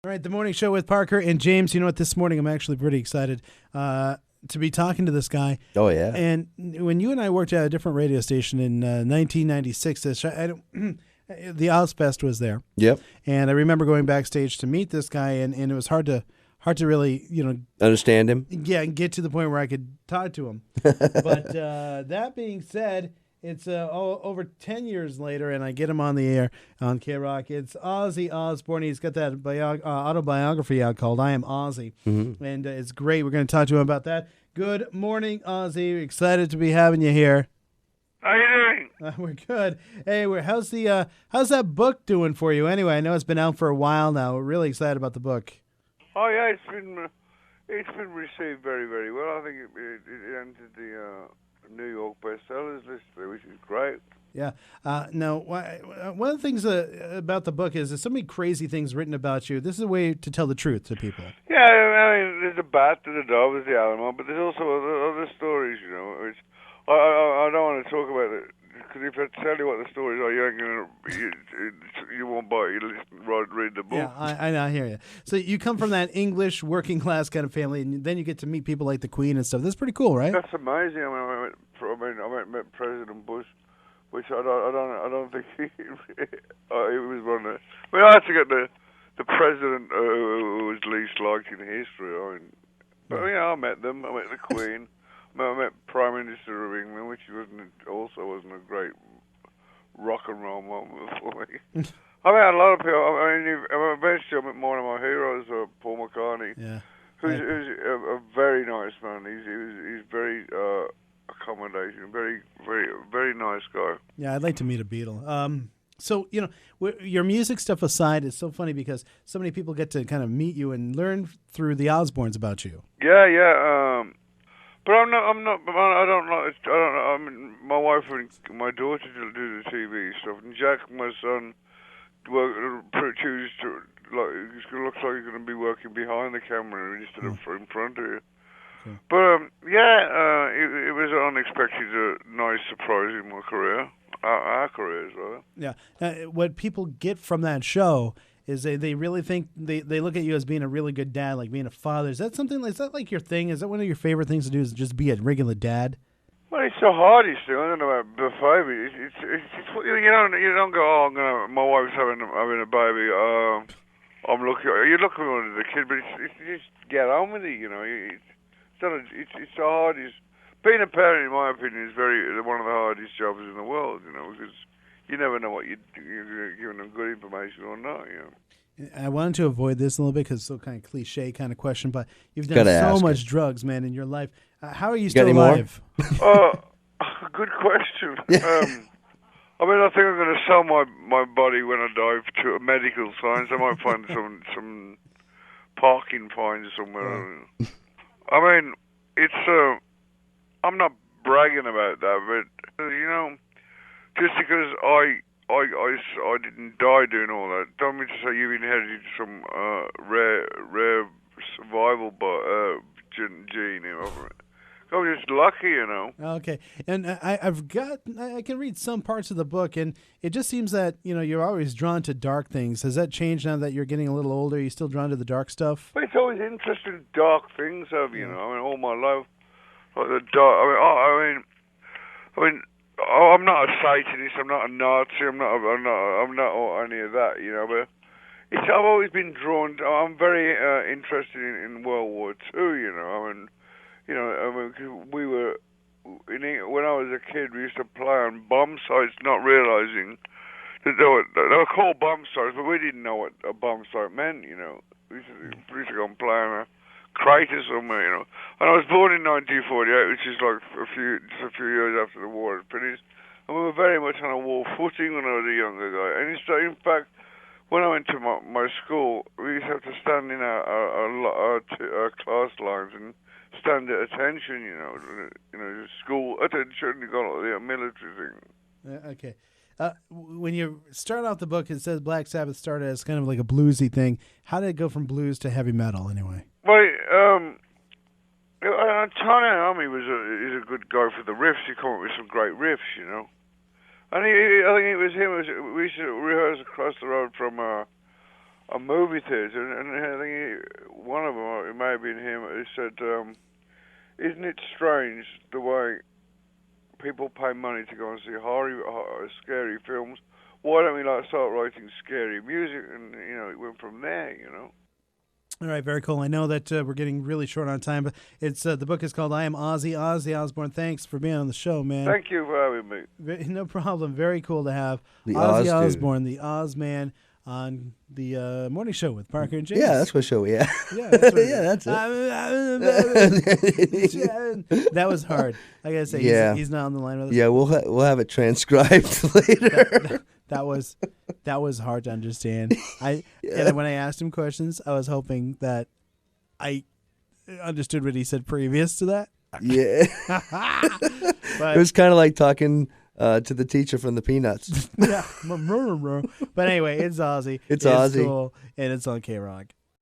All right, the morning show with Parker and James. You know what? This morning I'm actually pretty excited to be talking to this guy. Oh, yeah. And when you and I worked at a different radio station in 1996, the Ozfest was there. Yep. And I remember going backstage to meet this guy, and it was hard to really, Understand him? Yeah, and get to the point where I could talk to him. But that being said, it's over 10 years later, and I get him on the air on K-Rock. It's Ozzy Osbourne. He's got that autobiography out called I Am Ozzy, and it's great. We're going to talk to him about that. Good morning, Ozzy. Excited to be having you here. How you doing? We're good. Hey, how's that book doing for you? Anyway, I know it's been out for a while now. We're really excited about the book. Oh yeah, it's been received very, very well. I think it entered the New York bestsellers list, which is great. Yeah. Now, one of the things about the book is there's so many crazy things written about you. This is a way to tell the truth to people. Yeah, I mean, there's the bat, there's the dog, there's the Alamo, but there's also other stories, which I don't want to talk about it, because if I tell you what the stories are, you won't buy it. You read the book. Yeah, I hear you. So you come from that English working class kind of family, and then you get to meet people like the Queen and stuff. That's pretty cool, right? That's amazing. I met President Bush, which I don't think he was one of. I had to get the president who was least liked in history. I met them. I met the Queen. I met Prime Minister of England, which wasn't a great rock and roll moment for me. I met a lot of people. Eventually I met one of my heroes, Paul McCartney, who's a very nice man. He's very accommodating, very, very, very nice guy. Yeah, I'd like to meet a Beatle. So, your music stuff aside, it's so funny because so many people get to kind of meet you and learn through the Osbournes about you. Yeah. But I don't know. I mean, my wife and my daughter do the TV stuff, and Jack, my son, looks like he's going to be working behind the camera instead of in front of you. Okay. But it was an unexpected, nice surprise in my career, our careers, rather. Yeah. What people get from that show is they really think they look at you as being a really good dad, like being a father. Is that like your thing? Is that one of your favorite things to do? Is just be a regular dad? Well, it's the hardest thing. I don't know about the baby. It's you don't go. My wife's having a baby. I'm looking. You're looking at the kid, but it's just get on with it. It's the hardest. Being a parent, in my opinion, is one of the hardest jobs in the world. Because you never know what you're giving them good information or not. I wanted to avoid this a little bit because it's so kind of cliche kind of question, but you've done so much drugs, man, in your life. How are you still alive? Good question. I think I'm going to sell my body when I die to a medical science. I might find some parking fines somewhere. I mean, it's I'm not bragging about that, but just because I didn't die doing all that, don't mean to say you've inherited some rare survival gene. I'm just lucky, Okay, and I can read some parts of the book, and it just seems that you're always drawn to dark things. Has that changed now that you're getting a little older? Are you still drawn to the dark stuff? But it's always interesting, dark things, all my life, like the dark. I'm not a Satanist. I'm not a Nazi. I'm not any of that. But I've always been drawn. I'm very interested in World War II. We were when I was a kid. We used to play on bomb sites, not realizing that they were called bomb sites, but we didn't know what a bomb site meant. We used to go and play on a crater somewhere. And I was born in 1948, which is like just a few years after the war had finished. And we were very much on a war footing when I was a younger guy. And in fact, when I went to my school, we used to have to stand in our class lines and stand at attention, school attention. You got the military thing. Okay. When you start off the book, it says Black Sabbath started as kind of like a bluesy thing. How did it go from blues to heavy metal, anyway? Well, Tony Iommi is a good guy for the riffs. He came up with some great riffs, And I think it was him. We used to rehearse across the road from a movie theater, and I think one of them, it may have been him, he said, "Isn't it strange the way people pay money to go and see scary films? Why don't we start writing scary music?" And it went from there. All right, very cool. I know that we're getting really short on time, but it's the book is called "I Am Ozzy." Ozzy Osbourne, thanks for being on the show, man. Thank you for having me. No problem. Very cool to have The Ozzy Oz Osbourne, the Oz man, on the morning show with Parker and James. Yeah, that's what show we have. Yeah, that's what Yeah, that's it. That was hard. I gotta say, Yeah. he's not on the line with us. Yeah, we'll have it transcribed later. That was hard to understand. And when I asked him questions, I was hoping that I understood what he said previous to that. Yeah. But It was kind of like talking to the teacher from the Peanuts. yeah. But anyway, it's Ozzy. It's Ozzy. Cool, and it's on K-Rock.